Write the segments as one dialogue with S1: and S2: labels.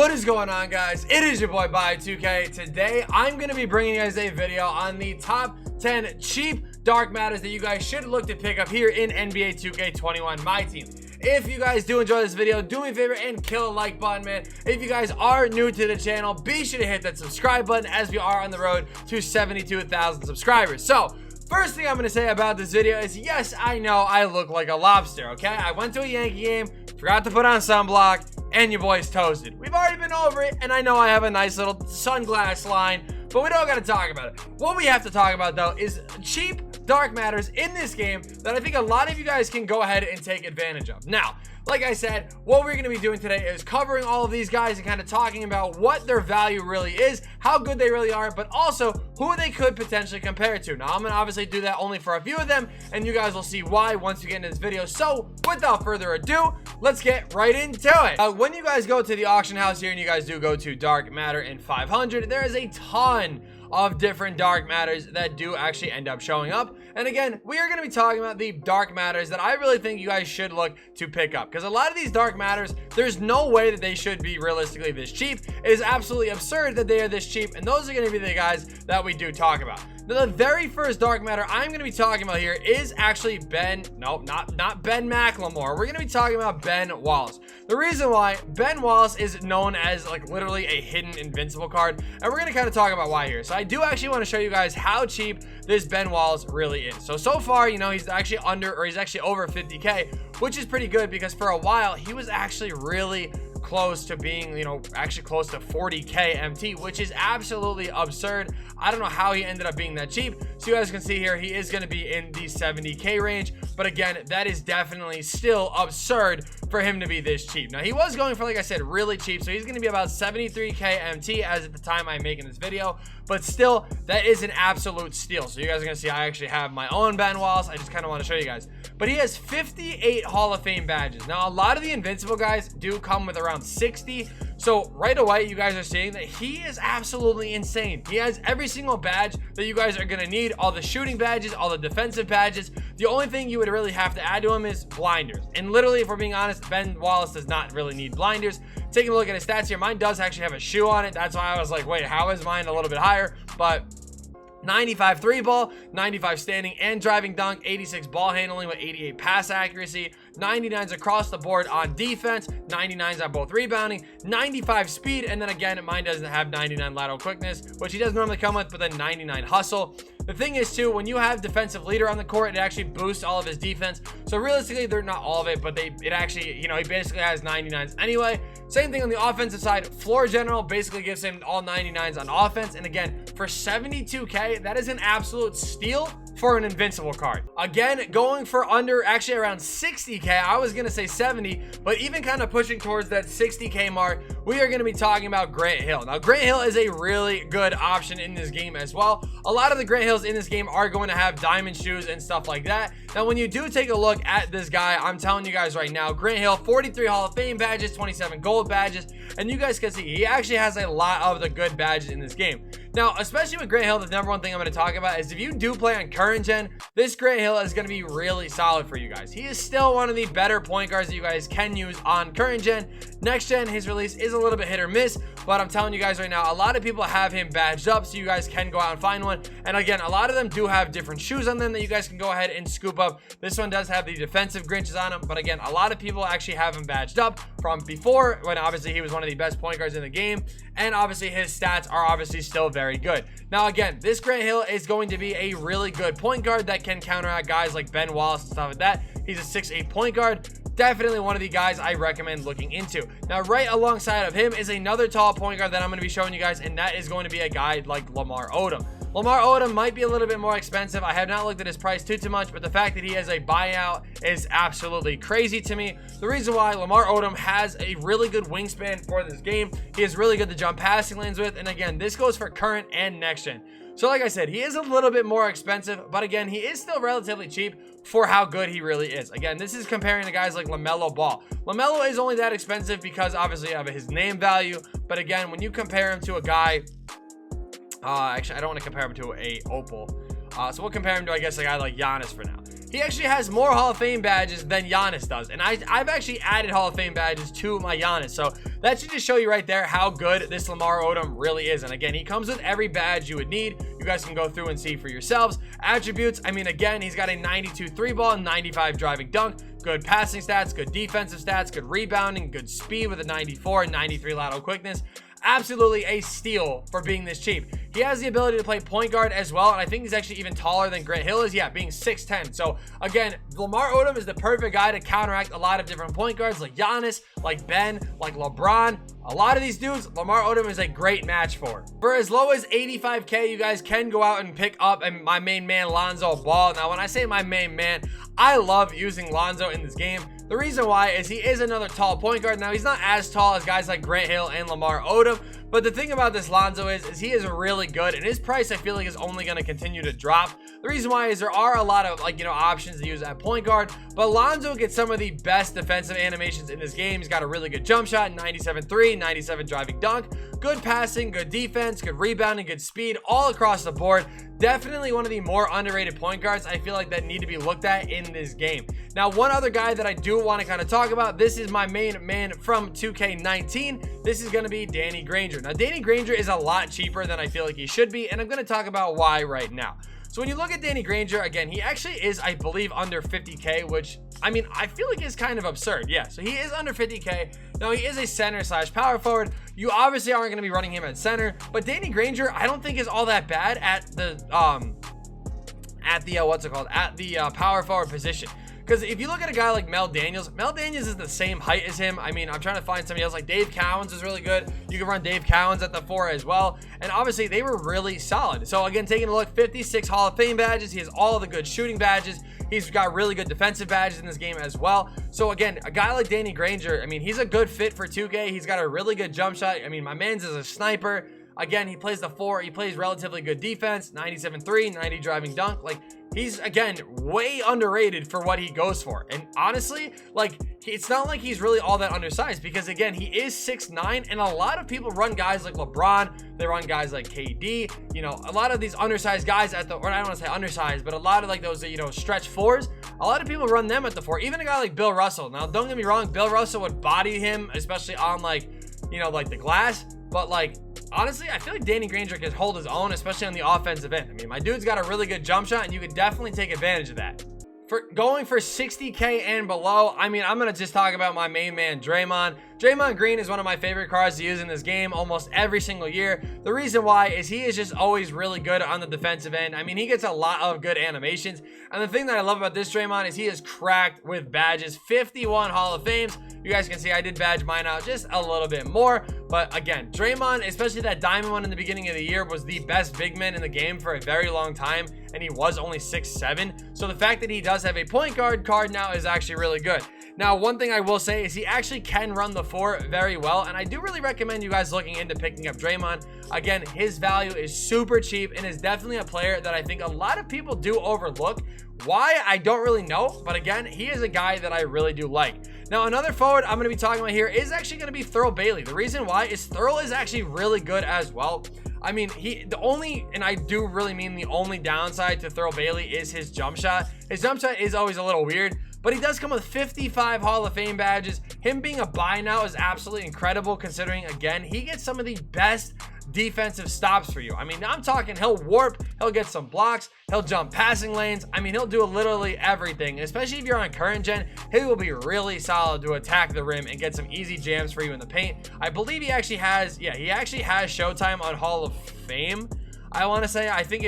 S1: What is going on, guys? It is your boy Bio2k. Today I'm going to be bringing you guys a video on the top 10 cheap dark matters that you guys should look to pick up here in NBA 2K21 Myteam. If you guys do enjoy this video, do me a favor and kill a like button, man. If you guys are new to the channel, be sure to hit that subscribe button as we are on the road to 72,000 subscribers. So first thing I'm going to say about this video is, yes, I know I look like a lobster, okay? I went to a Yankee game, forgot to put on sunblock, and your boy's toasted. We've already been over it, and I know I have a nice little sunglass line, but we don't got to talk about it. What we have to talk about, though, is cheap dark matters in this game that I think a lot of you guys can go ahead and take advantage of. Now, like I said, what we're going to be doing today is covering all of these guys and kind of talking about what their value really is, how good they really are, but also who they could potentially compare it to. Now, I'm going to obviously do that only for a few of them, and you guys will see why once we get into this video. So, without further ado, let's get right into it. When you guys go to the auction house here and you guys do go to Dark Matter in 500, there is a ton of different dark matters that do actually end up showing up. And again, we are going to be talking about the dark matters that I really think you guys should look to pick up, because a lot of these dark matters, there's no way that they should be realistically this cheap. It is absolutely absurd that they are this cheap, and those are going to be the guys that we do talk about. Now, the very first dark matter I'm going to be talking about here is actually not Ben McLemore. We're going to be talking about Ben Wallace. The reason why Ben Wallace is known as like literally a hidden invincible card, and we're going to kind of talk about why here. So I do actually want to show you guys how cheap this Ben Wallace really is. So far, you know, he's actually over 50k, which is pretty good, because for a while he was actually really close to being, you know, actually close to 40k MT, which is absolutely absurd. I don't know how he ended up being that cheap. So you guys can see here, he is going to be in the 70k range, but again, that is definitely still absurd for him to be this cheap. Now, he was going for, like I said, really cheap, so he's going to be about 73k MT as at the time I'm making this video, but still, that is an absolute steal. So you guys are going to see I actually have my own Ben Wallace. I just kind of want to show you guys, but he has 58 Hall of Fame badges. Now, a lot of the invincible guys do come with around 60, so right away you guys are seeing that he is absolutely insane. He has every single badge that you guys are going to need, all the shooting badges, all the defensive badges. The only thing you would really have to add to him is blinders, and literally, if we're being honest, Ben Wallace does not really need blinders. Taking a look at his stats here, mine does actually have a shoe on it. That's why I was like, wait, how is mine a little bit higher? But 95 3 ball, 95 standing and driving dunk, 86 ball handling with 88 pass accuracy, 99s across the board on defense, 99s on both rebounding, 95 speed, and then again, mine doesn't have 99 lateral quickness, which he does normally come with, but then 99 hustle. The thing is, too, when you have defensive leader on the court, it actually boosts all of his defense. So realistically, they're not all of it, but it actually, you know, he basically has 99s anyway. Same thing on the offensive side. Floor general basically gives him all 99s on offense. And again, for 72k, that is an absolute steal for an invincible card. Again, going for under actually around 60k, I was gonna say 70, but even kind of pushing towards that 60k mark, we are gonna be talking about Grant Hill. Now, Grant Hill is a really good option in this game as well. A lot of the Grant Hills in this game are going to have diamond shoes and stuff like that. Now, when you do take a look at this guy, I'm telling you guys right now, Grant Hill, 43 Hall of Fame badges, 27 gold badges, and you guys can see he actually has a lot of the good badges in this game. Now, especially with Grant Hill, the number one thing I'm going to talk about is if you do play on current gen, this Grant Hill is going to be really solid for you guys. He is still one of the better point guards that you guys can use on current gen. Next gen, his release is a little bit hit or miss, but I'm telling you guys right now, a lot of people have him badged up, so you guys can go out and find one. And again, a lot of them do have different shoes on them that you guys can go ahead and scoop up. This one does have the defensive Grinches on him, but again, a lot of people actually have him badged up from before, when obviously he was one of the best point guards in the game, and obviously his stats are obviously still very good. Now, again, this Grant Hill is going to be a really good point guard that can counteract guys like Ben Wallace and stuff like that. He's a 6'8 point guard. Definitely one of the guys I recommend looking into. Now, right alongside of him is another tall point guard that I'm going to be showing you guys, and that is going to be a guy like Lamar Odom. Lamar Odom might be a little bit more expensive. I have not looked at his price too much, but the fact that he has a buyout is absolutely crazy to me. The reason why Lamar Odom has a really good wingspan for this game, he is really good to jump passing lanes with, and again, this goes for current and next gen. So like I said, he is a little bit more expensive, but again, he is still relatively cheap for how good he really is. Again, this is comparing to guys like LaMelo Ball. LaMelo is only that expensive because obviously of his name value, but again, when you compare him to a guy, actually, I don't want to compare him to a Opal. So we'll compare him to, I guess, a guy like Giannis for now. He actually has more Hall of Fame badges than Giannis does. And I've actually added Hall of Fame badges to my Giannis. So that should just show you right there how good this Lamar Odom really is. And again, he comes with every badge you would need. You guys can go through and see for yourselves. Attributes, I mean, again, he's got a 92 3 ball, 95 driving dunk, good passing stats, good defensive stats, good rebounding, good speed with a 94 and 93 lateral quickness. Absolutely a steal for being this cheap. He has the ability to play point guard as well, and I think he's actually even taller than Grant Hill is, yeah, being 6'10". So again, Lamar Odom is the perfect guy to counteract a lot of different point guards like Giannis, like Ben, like LeBron. A lot of these dudes, Lamar Odom is a great match for. For as low as 85K, you guys can go out and pick up my main man, Lonzo Ball. Now, when I say my main man, I love using Lonzo in this game. The reason why is he is another tall point guard. Now, he's not as tall as guys like Grant Hill and Lamar Odom, but the thing about this Lonzo is he is really good, and his price I feel like is only going to continue to drop. The reason why is there are a lot of options to use at point guard, but Lonzo gets some of the best defensive animations in this game. He's got a really good jump shot, 97-3, 97 driving dunk, good passing, good defense, good rebounding, good speed, all across the board. Definitely one of the more underrated point guards I feel like that need to be looked at in this game. Now, one other guy that I do want to kind of talk about, this is my main man from 2K19. This is going to be Danny Granger. Now, Danny Granger is a lot cheaper than I feel like he should be, and I'm going to talk about why right now. So when you look at Danny Granger, again, he actually is, I believe, under 50K, which, I mean, I feel like is kind of absurd. Yeah, so he is under 50K. Now, he is a center / power forward. You obviously aren't going to be running him at center, but Danny Granger, I don't think is all that bad at the power forward position. Because if you look at a guy like Mel Daniels is the same height as him. I mean, I'm trying to find somebody else. Like Dave Cowens is really good. You can run Dave Cowens at the 4 as well. And obviously, they were really solid. So again, taking a look, 56 Hall of Fame badges. He has all of the good shooting badges. He's got really good defensive badges in this game as well. So again, a guy like Danny Granger, I mean, he's a good fit for 2K. He's got a really good jump shot. I mean, my man's is a sniper. Again, he plays the 4. He plays relatively good defense, 97-3, 90 driving dunk. Like, he's, again, way underrated for what he goes for. And honestly, like, it's not like he's really all that undersized because, again, he is 6'9", and a lot of people run guys like LeBron. They run guys like KD. You know, a lot of these undersized guys at the, or I don't want to say undersized, but a lot of, like, those, you know, stretch 4s, a lot of people run them at the 4. Even a guy like Bill Russell. Now, don't get me wrong, Bill Russell would body him, especially on, like, you know, like the glass. But, like, honestly, I feel like Danny Granger can hold his own, especially on the offensive end. I mean, my dude's got a really good jump shot, and you can definitely take advantage of that. For going for 60K and below, I mean, I'm going to just talk about my main man, Draymond. Draymond Green is one of my favorite cards to use in this game almost every single year. The reason why is he is just always really good on the defensive end. I mean, he gets a lot of good animations. And the thing that I love about this Draymond is he is cracked with badges. 51 Hall of Fames. You guys can see I did badge mine out just a little bit more. But again, Draymond, especially that diamond one in the beginning of the year, was the best big man in the game for a very long time. And he was only 6'7". So the fact that he does have a point guard card now is actually really good. Now, one thing I will say is he actually can run the 4 very well, and I do really recommend you guys looking into picking up Draymond. Again, his value is super cheap and is definitely a player that I think a lot of people do overlook. Why? I don't really know, but again, he is a guy that I really do like. Now, another forward I'm going to be talking about here is actually going to be Thurl Bailey. The reason why is Thurl is actually really good as well. I mean, and I do really mean the only downside to Thurl Bailey is his jump shot. His jump shot is always a little weird, but he does come with 55 Hall of Fame badges. Him being a buy now is absolutely incredible considering, again, he gets some of the best defensive stops for you. I mean, I'm talking he'll warp, he'll get some blocks, he'll jump passing lanes. I mean, he'll do literally everything, especially if you're on current gen. He will be really solid to attack the rim and get some easy jams for you in the paint. I believe he actually has, yeah, he actually has Showtime on Hall of Fame. I want to say, I think I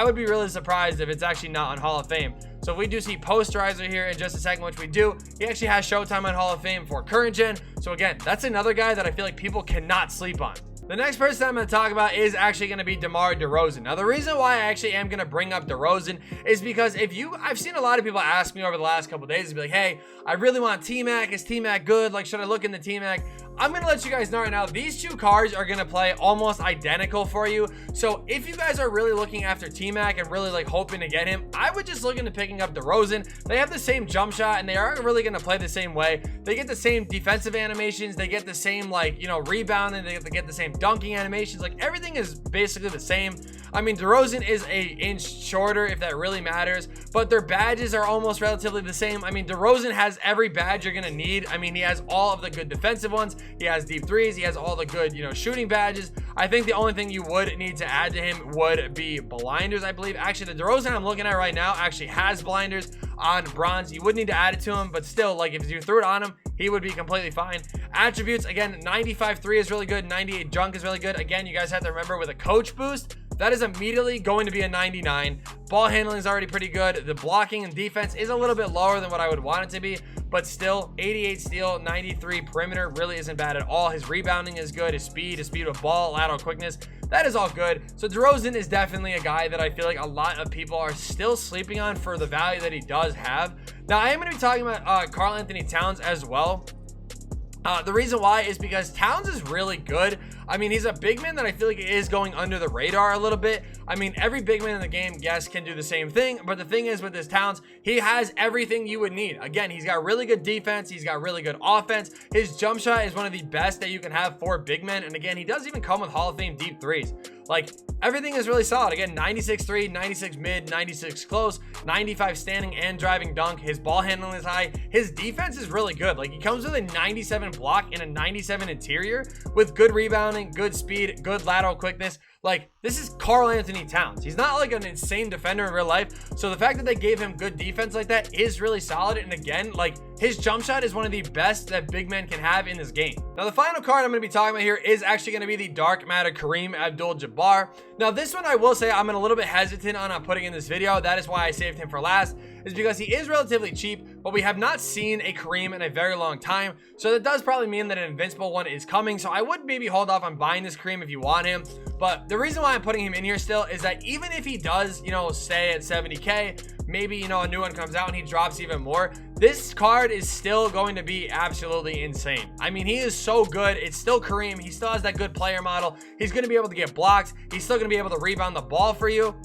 S1: would be really surprised if it's actually not on Hall of Fame. So if we do see Posterizer here in just a second, which we do, he actually has Showtime on Hall of Fame for current gen. So again, that's another guy that I feel like people cannot sleep on. The next person I'm going to talk about is actually going to be DeMar DeRozan. Now, the reason why I actually am going to bring up DeRozan is because I've seen a lot of people ask me over the last couple of days, be like, hey, I really want T-Mac. Is T-Mac good? Like, should I look into T-Mac? I'm going to let you guys know right now, these two cards are going to play almost identical for you. So if you guys are really looking after T-Mac and really like hoping to get him, I would just look into picking up DeRozan. They have the same jump shot and they are really going to play the same way. They get the same defensive animations. They get the same, like, you know, rebounding. They get the same dunking animations. Like, everything is basically the same. I mean, DeRozan is an inch shorter if that really matters, but their badges are almost relatively the same. I mean, DeRozan has every badge you're going to need. I mean, he has all of the good defensive ones. He has deep threes. He has all the good, you know, shooting badges. I think the only thing you would need to add to him would be blinders, I believe. Actually, the DeRozan I'm looking at right now actually has blinders on bronze. You would need to add it to him, but still, like, if you threw it on him, he would be completely fine. Attributes, again, 95-3 is really good. 98 junk is really good. Again, you guys have to remember with a coach boost, that is immediately going to be a 99. Ball handling is already pretty good. The blocking and defense is a little bit lower than what I would want it to be, but still 88 steal, 93 perimeter really isn't bad at all. His rebounding is good. His speed with ball, lateral quickness, that is all good. So DeRozan is definitely a guy that I feel like a lot of people are still sleeping on for the value that he does have. Now, I am going to be talking about KarlAnthony Towns as well. The reason why is because Towns is really good. I mean, he's a big man that I feel like is going under the radar a little bit. I mean, every big man in the game, yes, can do the same thing. But the thing is with this Towns, he has everything you would need. Again, he's got really good defense. He's got really good offense. His jump shot is one of the best that you can have for big men. And again, he does even come with Hall of Fame deep threes. Like, everything is really solid. Again, 96-3, 96 mid, 96 close, 95 standing and driving dunk. His ball handling is high. His defense is really good. Like, he comes with a 97 block and a 97 interior with good rebounding, good speed, good lateral quickness. Like, this is KarlAnthony Towns. He's not like an insane defender in real life. So the fact that they gave him good defense like that is really solid. And again, like, his jump shot is one of the best that big men can have in this game. Now, the final card I'm going to be talking about here is actually going to be the dark matter Kareem AbdulJabbar. Now, this one I will say I'm a little bit hesitant on putting in this video. That is why I saved him for last, is because he is relatively cheap, but we have not seen a Kareem in a very long time. So that does probably mean that an invincible one is coming. So I would maybe hold off on buying this Kareem if you want him. But the reason why I'm putting him in here still is that even if he does, you know, stay at 70K, maybe, you know, a new one comes out and he drops even more, this card is still going to be absolutely insane. I mean, he is so good. It's still Kareem. He still has that good player model. He's going to be able to get blocks. He's still going to be able to rebound the ball for you.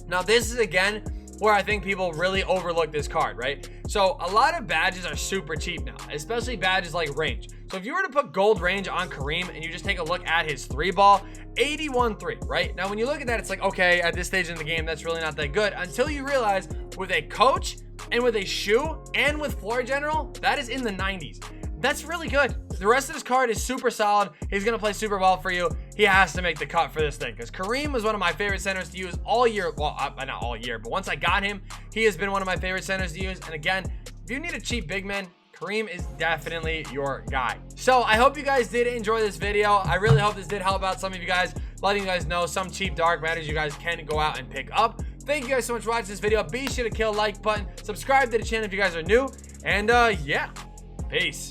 S1: Now, this is, again, where I think people really overlook this card, right? So a lot of badges are super cheap now, especially badges like range. So if you were to put gold range on Kareem and you just take a look at his 3-ball, 81-3, right? Now, when you look at that, it's like, okay, at this stage in the game, that's really not that good, until you realize with a coach and with a shoe and with floor general, that is in the 90s. That's really good. The rest of this card is super solid. He's going to play super well for you. He has to make the cut for this thing because Kareem was one of my favorite centers to use all year. Well, not all year, but once I got him, he has been one of my favorite centers to use. And again, if you need a cheap big man, Kareem is definitely your guy. So I hope you guys did enjoy this video. I really hope this did help out some of you guys, letting you guys know some cheap dark matters you guys can go out and pick up. Thank you guys so much for watching this video. Be sure to kill a like button, subscribe to the channel if you guys are new, and yeah, peace.